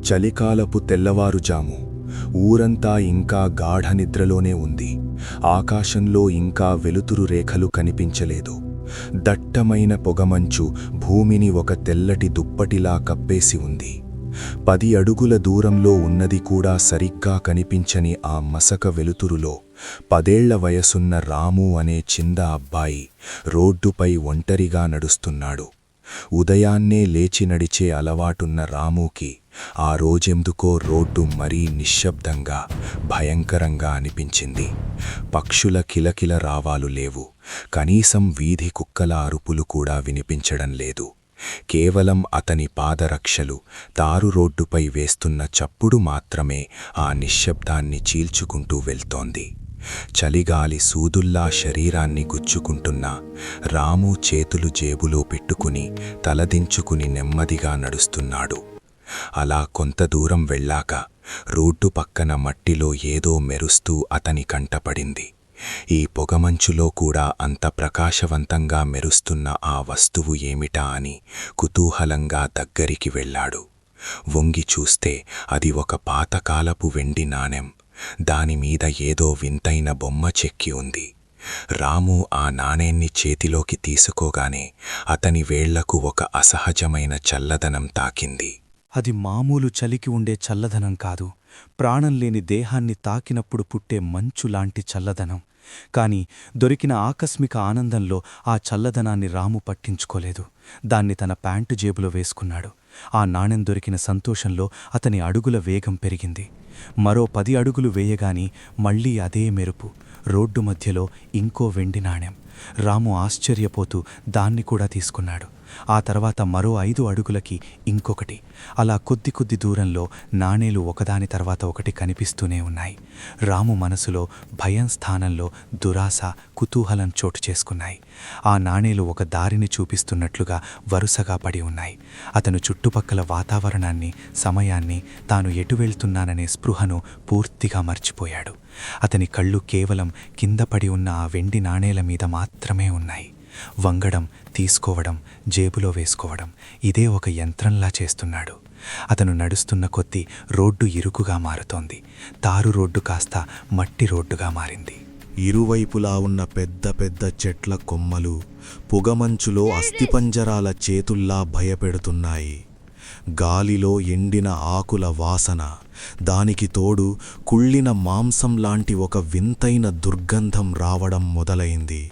చలికాలపు తెల్లవారుజాము. ఊరంతా ఇంకా గాఢనిద్రలోనే ఉంది. ఆకాశంలో ఇంకా వెలుతురు రేఖలు కనిపించలేదు. దట్టమైన పొగమంచు భూమిని ఒక తెల్లటి దుప్పటిలా కప్పేసి ఉంది. 10 అడుగుల దూరంలో ఉన్నది కూడా సరిగ్గా కనిపించని ఆ మసక వెలుతురులో 10 ఏళ్ల వయసున్న రాము అనే చిన్న అబ్బాయి రోడ్డుపై ఒంటరిగా నడుస్తున్నాడు. ఉదయాన్నే లేచి నడిచే అలవాటున్న రాముకి ఆ రోజెందుకో రోడ్డు మరీ నిశ్శబ్దంగా, భయంకరంగా అనిపించింది. పక్షుల కిలకిల రావాలు లేవు. కనీసం వీధి కుక్కల అరుపులు కూడా వినిపించడం లేదు. కేవలం అతని పాదరక్షలు తారు రోడ్డుపై వేస్తున్న చప్పుడు మాత్రమే ఆ నిశ్శబ్దాన్ని చీల్చుకుంటూ వెళ్తోంది. చలిగాలి సూదుల్లా శరీరాన్ని గుచ్చుకుంటున్నా రాము చేతులు జేబులో పెట్టుకుని తలదించుకుని నెమ్మదిగా నడుస్తున్నాడు. అలా కొంత దూరం వెళ్ళాక రోడ్డు పక్కన మట్టిలో ఏదో మెరుస్తూ అతని కంటపడింది. ఈ పొగమంచులో కూడా అంత ప్రకాశవంతంగా మెరుస్తున్న ఆ వస్తువు ఏమిటా అని కుతూహలంగా దగ్గరికి వెళ్ళాడు. వంగి చూస్తే అది ఒక పాతకాలపు వెండి నాణెం. దానిమీద ఏదో వింతైన బొమ్మ చెక్కి ఉంది. రాము ఆ నాణేన్ని చేతిలోకి తీసుకోగానే అతని వేళ్లకు ఒక అసహజమైన చల్లదనం తాకింది. అది మామూలు చలికి ఉండే చల్లదనం కాదు, ప్రాణం లేని దేహాన్ని తాకినప్పుడు పుట్టే మంచులాంటి చల్లదనం. కాని దొరికిన ఆకస్మిక ఆనందంలో ఆ చల్లదనాన్ని రాము పట్టించుకోలేదు. దాన్ని తన ప్యాంటు జేబులో వేసుకున్నాడు. ఆ నాణెం దొరికిన సంతోషంలో అతని అడుగుల వేగం పెరిగింది. మరో 10 అడుగులు వేయగాని మళ్లీ అదే మెరుపు. రోడ్డు మధ్యలో ఇంకో వెండి నాణెం. రాము ఆశ్చర్యపోతూ దాన్ని కూడా తీసుకున్నాడు. ఆ తర్వాత మరో 5 అడుగులకి ఇంకొకటి. అలా కొద్ది దూరంలో నాణేలు ఒకదాని తర్వాత ఒకటి కనిపిస్తూనే ఉన్నాయి. రాము మనసులో భయం స్థానంలో దురాశ, కుతూహలం చోటు చేసుకున్నాయి. ఆ నాణేలు ఒక దారిని చూపిస్తున్నట్లుగా వరుసగా పడి ఉన్నాయి. అతను చుట్టుపక్కల వాతావరణాన్ని, సమయాన్ని, తాను ఎటు వెళ్తున్నాననే స్పృహను పూర్తిగా మర్చిపోయాడు. అతని కళ్ళు కేవలం కింద పడి ఉన్న ఆ వెండి నాణేల మీద మాత్రమే ఉన్నాయి. వంగడం, తీసుకోవడం, జేబులో వేసుకోవడం, ఇదే ఒక యంత్రంలా చేస్తున్నాడు. అతను నడుస్తున్న కొద్దీ రోడ్డు ఇరుకుగా మారుతోంది. తారు రోడ్డు కాస్త మట్టి రోడ్డుగా మారింది. ఇరువైపులా ఉన్న పెద్ద పెద్ద చెట్ల కొమ్మలు పొగమంచులో అస్థిపంజరాల చేతుల్లా భయపెడుతున్నాయి. గాలిలో ఎండిన ఆకుల వాసన, దానికి తోడు కుళ్ళిన మాంసం లాంటి ఒక వింతైన దుర్గంధం రావడం మొదలైంది.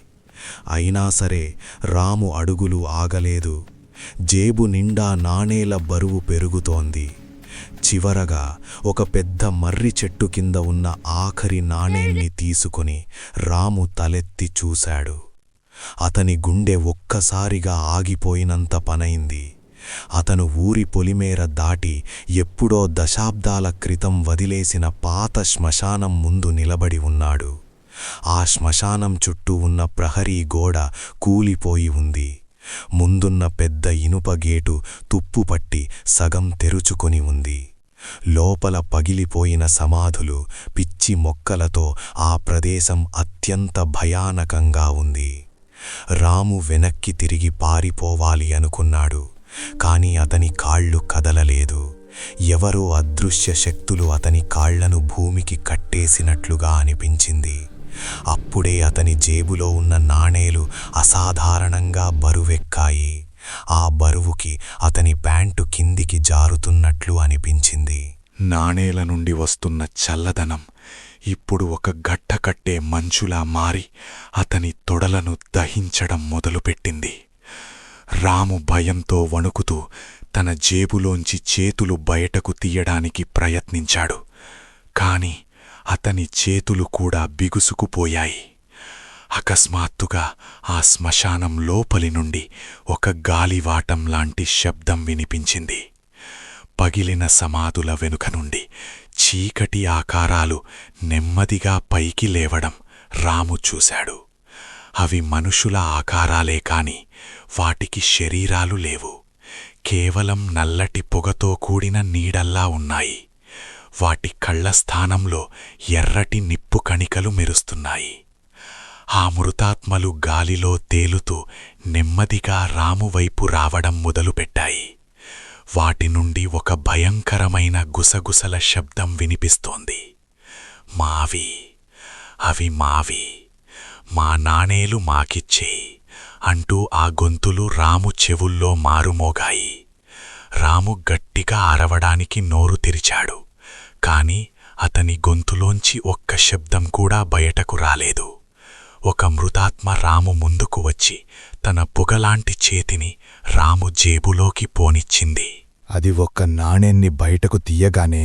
అయినా సరే రాము అడుగులు ఆగలేదు. జేబు నిండా నాణేల బరువు పెరుగుతోంది. చివరగా ఒక పెద్ద మర్రి చెట్టు కింద ఉన్న ఆఖరి నాణేన్ని తీసుకుని రాము తలెత్తి చూశాడు. అతని గుండె ఒక్కసారిగా ఆగిపోయినంత పనైంది. అతను ఊరి పొలిమేర దాటి ఎప్పుడో దశాబ్దాల క్రితం వదిలేసిన పాత శ్మశానం ముందు నిలబడి ఉన్నాడు. ఆ శ్మశానం చుట్టూ ఉన్న ప్రహరీ గోడ కూలిపోయి ఉంది. ముందున్న పెద్ద ఇనుప గేటు తుప్పుపట్టి సగం తెరుచుకొని ఉంది. లోపల పగిలిపోయిన సమాధులు, పిచ్చి మొక్కలతో ఆ ప్రదేశం అత్యంత భయానకంగా ఉంది. రాము వెనక్కి తిరిగి పారిపోవాలి అనుకున్నాడు. కాని అతని కాళ్ళు కదలలేదు. ఎవరో అదృశ్య శక్తులు అతని కాళ్లను భూమికి కట్టేసినట్లుగా అనిపించింది. అప్పుడే అతని జేబులో ఉన్న నాణేలు అసాధారణంగా బరువెక్కాయి. ఆ బరువుకి అతని ప్యాంటు కిందికి జారుతున్నట్లు అనిపించింది. నాణేల నుండి వస్తున్న చల్లదనం ఇప్పుడు ఒక గట్టకట్టే మంచులా మారి అతని తొడలను దహించడం మొదలుపెట్టింది. రాము భయంతో వణుకుతూ తన జేబులోంచి చేతులు బయటకు తీయడానికి ప్రయత్నించాడు. కాని అతని చేతులు కూడా బిగుసుకుపోయాయి. అకస్మాత్తుగా ఆ శ్మశానం లోపలి నుండి ఒక గాలివాటం లాంటి శబ్దం వినిపించింది. పగిలిన సమాధుల వెనుక నుండి చీకటి ఆకారాలు నెమ్మదిగా పైకి లేవడం రాము చూశాడు. అవి మనుషుల ఆకారాలే కాని వాటికి శరీరాలు లేవు. కేవలం నల్లటి పొగతో కూడిన నీడల్లా ఉన్నాయి. వాటి కళ్ల స్థానంలో ఎర్రటి నిప్పు కణికలు మెరుస్తున్నాయి. ఆ మృతాత్మలు గాలిలో తేలుతూ నెమ్మదిగా రాము వైపు రావడం మొదలుపెట్టాయి. వాటి నుండి ఒక భయంకరమైన గుసగుసల శబ్దం వినిపిస్తోంది. మావి, అవి మావి, మా నాణేలు మాకిచ్చేయి అంటూ ఆ గొంతులు రాము చెవుల్లో మారుమోగాయి. రాము గట్టిగా అరవడానికి నోరు తెరిచాడు, కాని అతని గొంతులోంచి ఒక్క శబ్దం కూడా బయటకు రాలేదు. ఒక మృతాత్మ రాము ముందుకు వచ్చి తన పొగలాంటి చేతిని రాము జేబులోకి పోనిచ్చింది. అది ఒక్క నాణెన్ని బయటకు తీయగానే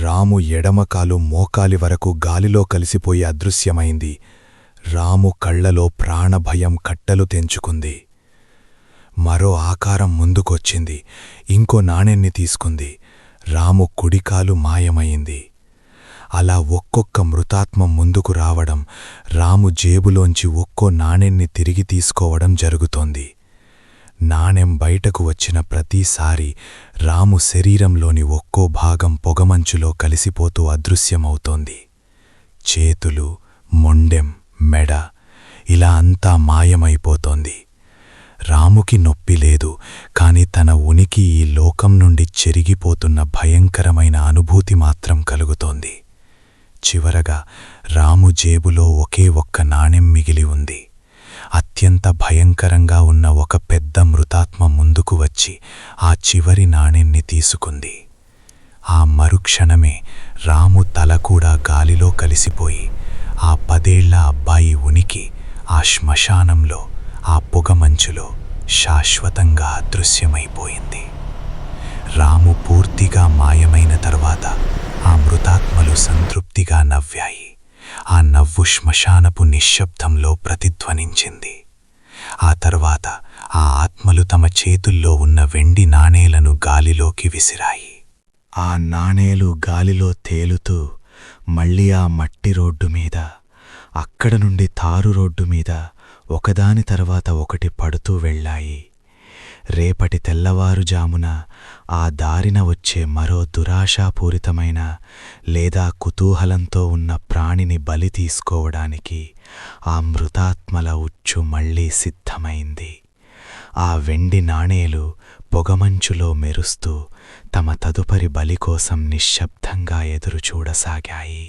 రాము ఎడమకాలు మోకాలి వరకు గాలిలో కలిసిపోయి అదృశ్యమైంది. రాము కళ్లలో ప్రాణభయం కట్టలు తెంచుకుంది. మరో ఆకారం ముందుకొచ్చింది. ఇంకో నాణెన్ని తీసుకుంది. రాము కుడికాలు మాయమైంది. అలా ఒక్కొక్క మృతాత్మ ముందుకు రావడం, రాము జేబులోంచి ఒక్కో నాణెన్ని తిరిగి తీసుకోవడం జరుగుతోంది. నాణెం బయటకు వచ్చిన ప్రతిసారి రాము శరీరంలోని ఒక్కో భాగం పొగమంచులో కలిసిపోతూ అదృశ్యమవుతోంది. చేతులు, మొండెం, మెడ ఇలా అంతా మాయమైపోతోంది. రాముకి నొప్పి లేదు, కాని తన ఉనికి ఈ లోకం నుండి చెరిగిపోతున్న భయంకరమైన అనుభూతి మాత్రం కలుగుతోంది. చివరగా రాము జేబులో ఒకే ఒక్క నాణెం మిగిలి ఉంది. అత్యంత భయంకరంగా ఉన్న ఒక పెద్ద మృతాత్మ ముందుకు వచ్చి ఆ చివరి నాణెన్ని తీసుకుంది. ఆ మరుక్షణమే రాము తల కూడా గాలిలో కలిసిపోయి ఆ 10 ఏళ్ల అబ్బాయి ఉనికి ఆ శ్మశానంలో, ఆ పొగమంచులో శాశ్వతంగా అదృశ్యమైపోయింది. రాము పూర్తిగా మాయమైన తర్వాత ఆ మృతాత్మలు సంతృప్తిగా నవ్వాయి. ఆ నవ్వు శ్మశానపు నిశ్శబ్దంలో ప్రతిధ్వనించింది. ఆ తర్వాత ఆ ఆత్మలు తమ చేతుల్లో ఉన్న వెండి నాణేలను గాలిలోకి విసిరాయి. ఆ నాణేలు గాలిలో తేలుతూ మళ్ళీ ఆ మట్టి రోడ్డు మీద, అక్కడ నుండి తారు రోడ్డు మీద ఒకదాని తర్వాత ఒకటి పడుతూ వెళ్ళాయి. రేపటి తెల్లవారుజామున ఆ దారిన వచ్చే మరో దురాశాపూరితమైన లేదా కుతూహలంతో ఉన్న ప్రాణిని బలి తీసుకోవడానికి ఆ మృతాత్మల ఉచ్చు మళ్లీ సిద్ధమైంది. ఆ వెండి నాణేలు పొగమంచులో మెరుస్తూ తమ తదుపరి బలి కోసం నిశ్శబ్దంగా ఎదురుచూడసాగాయి.